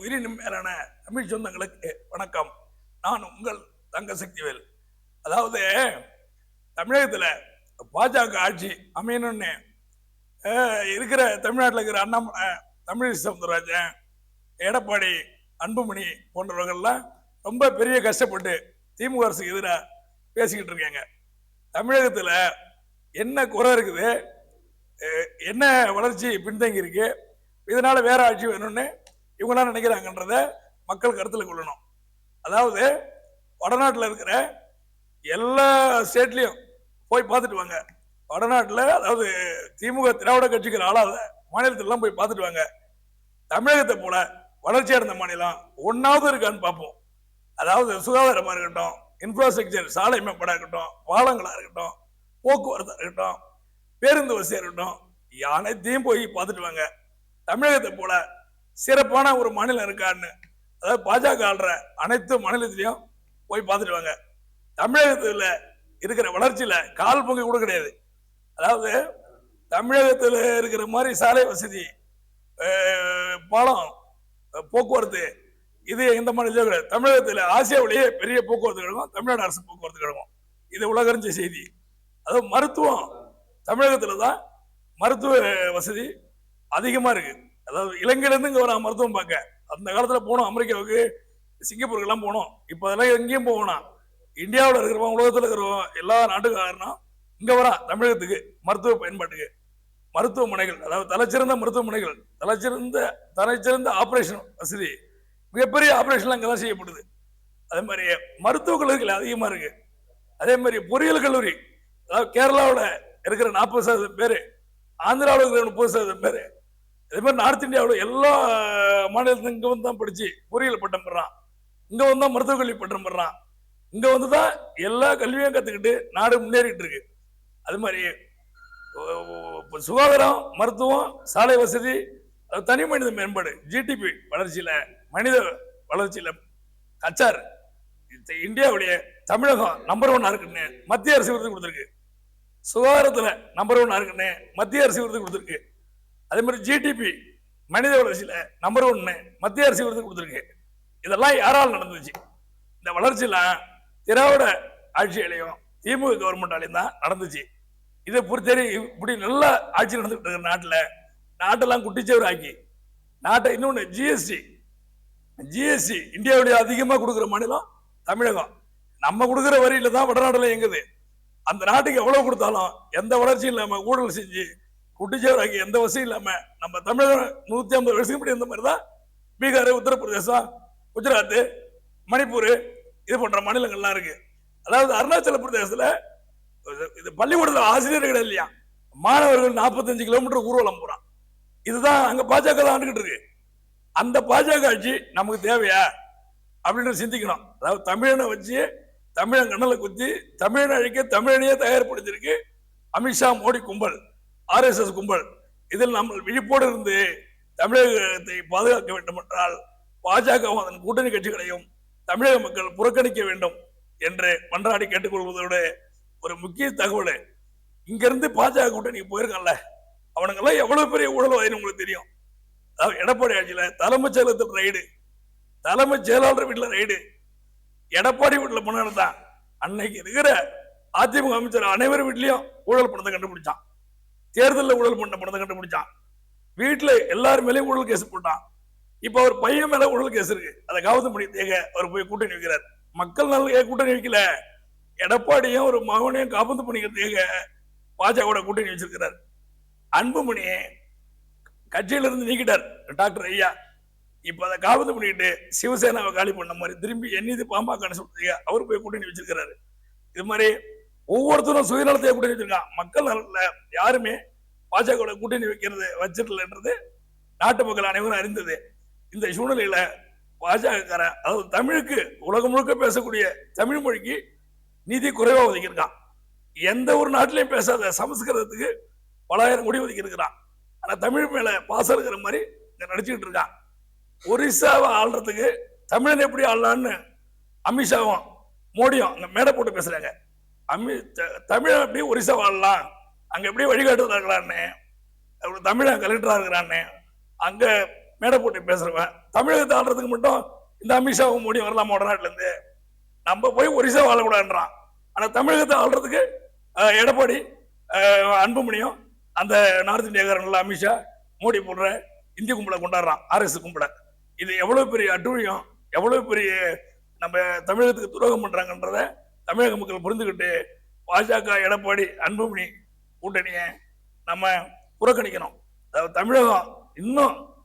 உயிரினும் மேலான தமிழ் சொந்தங்களுக்கு வணக்கம். நான் உங்கள் தங்க சக்திவேல். அதாவது தமிழகத்தில் பாஜக ஆட்சி அமையணும்னு இருக்கிற தமிழ்நாட்டில் இருக்கிற அண்ணாமலை, தமிழிசை சவுந்தரராஜன், எடப்பாடி, அன்புமணி போன்றவர்கள்லாம் ரொம்ப பெரிய கஷ்டப்பட்டு திமுக அரசுக்கு எதிராக பேசிக்கிட்டு இருக்காங்க. தமிழகத்தில் என்ன குறை இருக்குது, என்ன வளர்ச்சி பின்தங்கி இருக்கு, இதனால வேற ஆட்சி வேணும்னு இவங்களாம் நினைக்கிறாங்கன்றத மக்கள் கருத்தில் கொள்ளணும். அதாவது வடநாட்டில் இருக்கிற எல்லா ஸ்டேட்லையும் போய் பார்த்துட்டு வாங்க. வடநாட்டில், அதாவது திமுக திராவிட கட்சிகள் ஆளாத மாநிலத்திலாம் போய் பார்த்துட்டு வாங்க. தமிழகத்தை போல வளர்ச்சி அடைந்த மாநிலம் ஒன்னாவது இருக்கான்னு பார்ப்போம். அதாவது சுகாதாரமா இருக்கட்டும், இன்ஃப்ராஸ்ட்ரக்சர், சாலை மேம்பாடாக இருக்கட்டும், பாலங்களா இருக்கட்டும், போக்குவரத்தா இருக்கட்டும், பேருந்து வசதியா இருக்கட்டும், அனைத்தையும் போய் பார்த்துட்டு வாங்க. தமிழகத்தை போல சிறப்பான ஒரு மாநிலம் இருக்கான்னு, அதாவது பாஜக ஆள்ற அனைத்து மாநிலத்திலையும் போய் பார்த்துட்டு வாங்க. தமிழகத்தில் இருக்கிற வளர்ச்சியில கால் பங்கு கூட கிடையாது. அதாவது தமிழகத்தில் இருக்கிற மாதிரி சாலை வசதி, பாலம், போக்குவரத்து இது எந்த மாநிலத்திலும் கிடையாது. தமிழகத்தில் ஆசியாவிலேயே பெரிய போக்குவரத்து கழகம் தமிழ்நாடு அரசு போக்குவரத்து கழகம். இது உலகறிஞ்ச செய்தி. அதாவது மருத்துவம் தமிழகத்தில் தான் மருத்துவ வசதி அதிகமா இருக்கு. அதாவது இலங்கையிலேருந்து இங்கே வர மருத்துவம் பார்க்க அந்த காலத்தில் போனோம், அமெரிக்காவுக்கு, சிங்கப்பூருக்கு எல்லாம் போனோம். இப்போ அதெல்லாம் எங்கேயும் போகணும். இந்தியாவில் இருக்கிறவங்க, உலகத்தில் இருக்கிறவங்க, எல்லா நாட்டுக்காரனும் இங்கே வரா தமிழகத்துக்கு மருத்துவ பயன்பாட்டுக்கு. மருத்துவமனைகள், அதாவது தலைச்சிறந்த மருத்துவமனைகள், தலைச்சிறந்த ஆபரேஷன் வசதி, மிகப்பெரிய ஆபரேஷன் அங்கே தான் செய்யப்படுது. அதே மாதிரி மருத்துவக் கல்லூரிகள் அதிகமாக இருக்கு. அதே மாதிரி பொறியியல் கல்லூரி, அதாவது கேரளாவில் இருக்கிற 40% பேர், ஆந்திராவில் இருக்கிற 30% பேர், அதே மாதிரி நார்த் இந்தியாவில் எல்லா மாநிலத்திலும் இங்கே வந்து தான் படிச்சு பொறியியல் பட்டம் பெறான், இங்கே வந்து தான் மருத்துவக் கல்வி பட்டம் பெறான், இங்கே வந்து தான் எல்லா கல்வியும் கற்றுக்கிட்டு நாடு முன்னேறிட்டு இருக்கு. அது மாதிரி சுகாதாரம், மருத்துவம், சாலை வசதி, தனி மனித மேம்பாடு, ஜிடிபி வளர்ச்சியில, மனித வளர்ச்சியில கச்சார் இந்தியாவுடைய தமிழகம் நம்பர் 1 இருக்குன்னு மத்திய அரசு விருது கொடுத்திருக்கு. சுகாதாரத்துல நம்பர் 1 இருக்குன்னு மத்திய அரசு விருது கொடுத்திருக்கு. அதே மாதிரி ஜிடிபி மனித வளர்ச்சியில நம்பர் 1 மத்திய அரசு விருது கொடுத்திருக்கு. இதெல்லாம் யாரால் நடந்துச்சு? இந்த வளர்ச்சியெல்லாம் திராவிட ஆட்சியிலையும் திமுக கவர்மெண்டாலையும் தான் நடந்துச்சு. இதை பொறுத்தவரை இப்படி நல்ல ஆட்சி நடந்துட்டு இருக்கிற நாட்டெல்லாம் குட்டிச்சவர் ஆக்கி, நாட்டை இன்னொன்று ஜிஎஸ்டி இந்தியாவுடைய அதிகமாக கொடுக்குற மாநிலம் தமிழகம். நம்ம கொடுக்குற வரியில தான் வடநாட்டில் எங்குது. அந்த நாட்டுக்கு எவ்வளவு கொடுத்தாலும் எந்த வளர்ச்சியும் இல்லாம, ஊழல் செஞ்சு குட்டிச்சவர் ஆக்கி, எந்த வசதியும் இல்லாம நம்ம தமிழகம் 150 வருஷத்துக்கு முன்னாடி இருந்த மாதிரி தான் பீகார், உத்தரப்பிரதேசம், குஜராத், மணிப்பூர் இது போன்ற மாநிலங்கள்லாம் இருக்கு. அதாவது அருணாச்சல பிரதேசத்துல இது பள்ளிக்கூடத்தில் ஆசிரியர்கள் இல்லையா, மாணவர்கள் 45 கிலோமீட்டர் ஊர்வலம் போறான். இதுதான் அங்க பாஜக தான் ஆண்டுகிட்டு இருக்கு. அந்த பாஜக ஆட்சி நமக்கு தேவையா அப்படின்னு சிந்திக்கணும். அதாவது தமிழனை வச்சு தமிழன் கண்ணலை குத்தி தமிழனை அழிக்க தமிழனையே தயார்படுத்தியிருக்கு அமித்ஷா, மோடி கும்பல், RSS கும்பல். இதில் நம்ம விழிப்போடு இருந்து தமிழகத்தை பாதுகாக்க வேண்டும் என்றால் பாஜகவும் அதன் கூட்டணி கட்சிகளையும் தமிழக மக்கள் புறக்கணிக்க வேண்டும் என்று மன்றாடி கேட்டுக்கொள்வதோடு ஒரு முக்கிய தகவல், இங்க இருந்து பாஜக கூட்டணி போயிருக்கான்ல, அவனுங்கெல்லாம் எவ்வளவு பெரிய ஊழல்வாதின்னு உங்களுக்கு தெரியும். அதாவது எடப்பாடி ஆட்சியில தலைமைச் செயலகத்தில் ரைடு, தலைமைச் செயலாளர் வீட்டுல ரைடு, எடப்பாடி வீட்டுல பணம் தான். அன்னைக்கு இருக்கிற அதிமுக அமைச்சர் அனைவரும் வீட்லயும் ஊழல் பணத்தை கண்டுபிடிச்சான், தேர்தலில் ஊழல் பண்ண பணத்தை கண்டுபிடிச்சான், வீட்டுல எல்லாரும் மேலேயும் ஊழல் கேஸ் போட்டான். இப்ப அவர் பையன் மேல ஊழல் கேஸ் இருக்கு. அதை காவத்து பண்ணி அவர் போய் கூட்டணி வைக்கிறார். மக்கள் நல்ல கூட்டணி வைக்கல, எடப்பாடியும் ஒரு மகனையும் காப்பந்து பண்ணிக்கிறதுக்காக பாஜக கூட்டணி வச்சிருக்கிறார். அன்புமணி கட்சியிலிருந்து நீக்கிட்டார் டாக்டர் ஐயா. இப்ப அதை காப்பந்து பண்ணிக்கிட்டு சிவசேனாவை காலி பண்ண மாதிரி திரும்பி என்னது பாமகன்னு சொல்றீங்க, அவர் போய் கூட்டணி வச்சிருக்கிறாரு. இது மாதிரி ஒவ்வொருத்தரும் சுயநலத்தையே கூட்டணி வச்சிருக்கான். மக்கள் நலன்ல யாருமே பாஜக கூட்டணி வைக்கிறது வச்சிடலன்றது நாட்டு மக்கள் அனைவரும் அறிந்தது. இந்த சூழ்நிலையில பாஜக, அதாவது தமிழுக்கு, உலகம் முழுக்க பேசக்கூடிய தமிழ் மொழிக்கு நிதி குறைவா ஒதுக்கியிருக்கான். எந்த ஒரு நாட்டிலையும் பேசாத சமஸ்கிருதத்துக்கு பலாயிரம் கோடி ஒதுக்கி இருக்கிறான். ஆனா தமிழ் மேல பாசம் இருக்கிற மாதிரி நடிச்சுக்கிட்டு இருக்கான். ஒரிசாவை ஆள்றதுக்கு தமிழன் எப்படி ஆளலான்னு அமித்ஷாவும் மோடியும் அங்க மேடை போட்டு பேசுறாங்க. தமிழன் எப்படி ஒரிசா ஆளலாம், அங்க எப்படி வழிகாட்டுதா இருக்கலான்னு, தமிழன் கலெக்டரா இருக்கிறான்னு, அங்க மேடை போட்டு பேசுறவன். தமிழகத்தை ஆள்றதுக்கு மட்டும் இந்த அமித்ஷாவும் மோடி வரலாம் வடநாட்டுல இருந்து. நம்ம போய் ஒரிசா வாழக்கூடாதுன்றான். ஆனா தமிழகத்தை ஆள்றதுக்கு எடப்பாடி அன்புமணியும் அந்த நார்த் இந்தியாக்காரங்கள அமித்ஷா மோடி போடுற இந்திய கும்பலை கொண்டாடுறான், RS கும்பலை. இது எவ்வளவு பெரிய அட்டூழியம், எவ்வளவு பெரிய நம்ம தமிழகத்துக்கு துரோகம் பண்றாங்கன்றத தமிழக மக்கள் புரிந்துகிட்டு பாஜக எடப்பாடி அன்புமணி கூட்டணிய நம்ம புறக்கணிக்கணும். தமிழகம்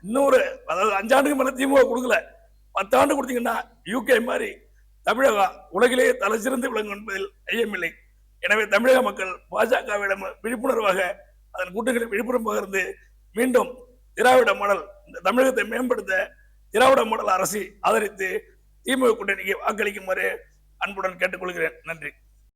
இன்னொரு அதாவது 5 ஆண்டுக்கு மேல திமுக கொடுக்கல, 10 ஆண்டு கொடுத்தீங்கன்னா UK மாதிரி தமிழகம் உலகிலேயே தலை சிறந்து விளங்கும் என்பதில் ஐயமில்லை. எனவே தமிழக மக்கள் பாஜகவிடம் விழிப்புணர்வாக அதன் கூட்டங்களை விழிப்புணர்வாக இருந்து மீண்டும் திராவிட மாடல், இந்த தமிழகத்தை மேம்படுத்த திராவிட மாடல் அரசை ஆதரித்து திமுக கூட்டணிக்கு வாக்களிக்குமாறு அன்புடன் கேட்டுக்கொள்கிறேன். நன்றி.